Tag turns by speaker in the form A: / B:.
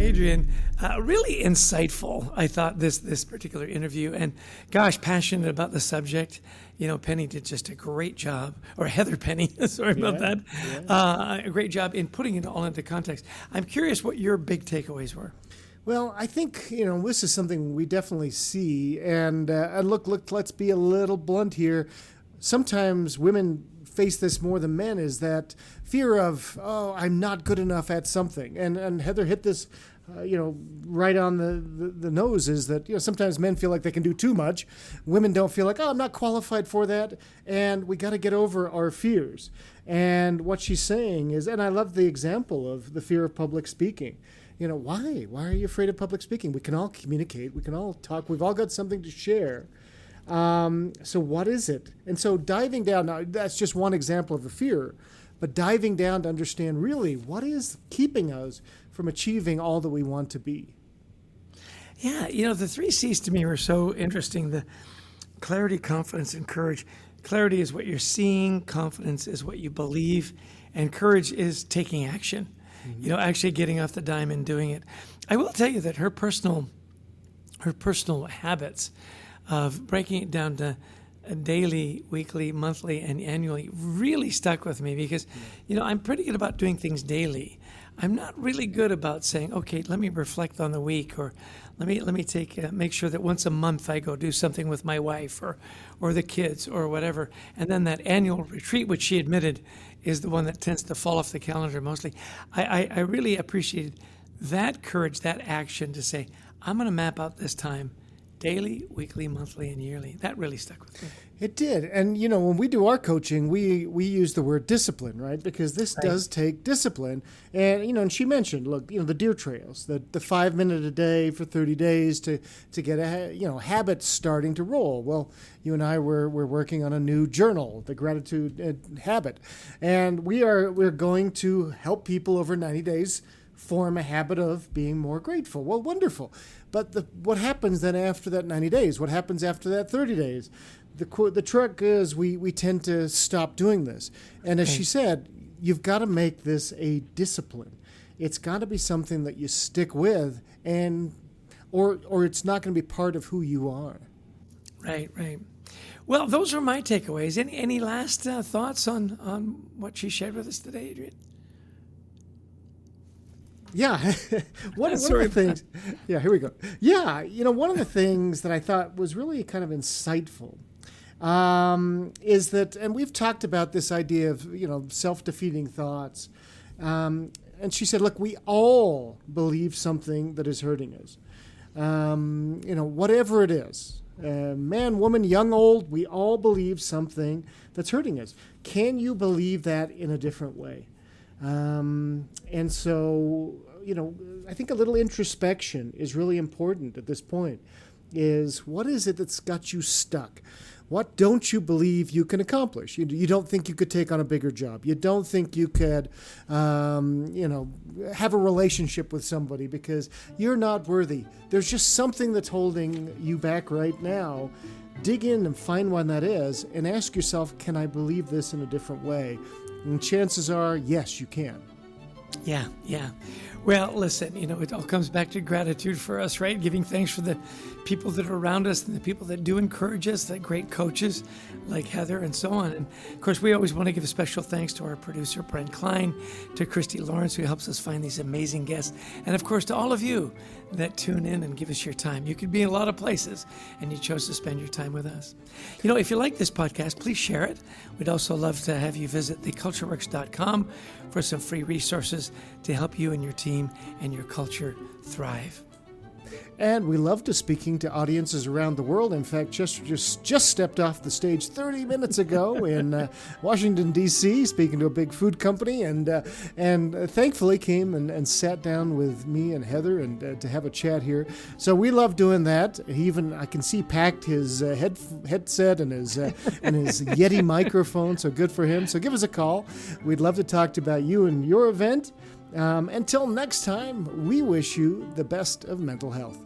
A: Adrian, really insightful, I thought, this particular interview. And gosh, passionate about the subject. You know, Penny did just a great job, or Heather Penny, sorry about that. A great job in putting it all into context. I'm curious what your big takeaways were.
B: Well, I think, this is something we definitely see. And look, let's be a little blunt here. Sometimes women face this more than men, is that fear of, I'm not good enough at something. And Heather hit this, right on the nose, is that, sometimes men feel like they can do too much. Women don't feel like, I'm not qualified for that. And we got to get over our fears. And what she's saying is, and I love the example of the fear of public speaking. Why? Why are you afraid of public speaking? We can all communicate. We can all talk. We've all got something to share. So what is it? And so diving down, now that's just one example of the fear, but diving down to understand really what is keeping us from achieving all that we want to be.
A: Yeah, the 3 C's to me were so interesting. The clarity, confidence, and courage. Clarity is what you're seeing, confidence is what you believe, and courage is taking action. Mm-hmm. Actually getting off the dime and doing it. I will tell you that her personal habits of breaking it down to daily, weekly, monthly, and annually really stuck with me because, I'm pretty good about doing things daily. I'm not really good about saying, okay, let me reflect on the week, or let me make sure that once a month I go do something with my wife or the kids or whatever. And then that annual retreat, which she admitted is the one that tends to fall off the calendar mostly. I really appreciated that courage, that action to say, I'm going to map out this time daily, weekly, monthly, and yearly. That really stuck with me.
B: It did. And, when we do our coaching, we use the word discipline, right? Because this does take discipline. And, and she mentioned, look, the deer trails, the 5 minutes a day for 30 days to get habits starting to roll. Well, you and I we're working on a new journal, the gratitude habit. And we're going to help people over 90 days form a habit of being more grateful. Well, wonderful. But what happens then after that 90 days? What happens after that 30 days? The trick is we tend to stop doing this. And as she said, you've got to make this a discipline. It's got to be something that you stick with, or it's not going to be part of who you are.
A: Right. Well, those are my takeaways. Any last thoughts on what she shared with us today, Adrian?
B: Yeah. One of the things, here we go. Yeah. One of the things that I thought was really kind of insightful is that, and we've talked about this idea of, self-defeating thoughts. And she said, look, we all believe something that is hurting us. Whatever it is, man, woman, young, old, we all believe something that's hurting us. Can you believe that in a different way? And so, I think a little introspection is really important at this point. Is what is it that's got you stuck? What don't you believe you can accomplish? You don't think you could take on a bigger job. You don't think you could, have a relationship with somebody because you're not worthy. There's just something that's holding you back right now. Dig in and find one that is, and ask yourself, can I believe this in a different way? And chances are, yes, you can.
A: Yeah. Well, listen, it all comes back to gratitude for us, right? Giving thanks for the people that are around us and the people that do encourage us, the great coaches like Heather and so on. And of course, we always want to give a special thanks to our producer, Brent Klein, to Christy Lawrence, who helps us find these amazing guests. And of course, to all of you that tune in and give us your time. You could be in a lot of places and you chose to spend your time with us. If you like this podcast, please share it. We'd also love to have you visit thecultureworks.com for some free resources to help you and your team and your culture thrive.
B: And we love to speaking to audiences around the world. In fact, just stepped off the stage 30 minutes ago in Washington, D.C., speaking to a big food company, and thankfully came and sat down with me and Heather and to have a chat here. So we love doing that. He even, I can see, packed his headset and his Yeti microphone, so good for him. So give us a call. We'd love to talk about you and your event. Until next time, we wish you the best of mental health.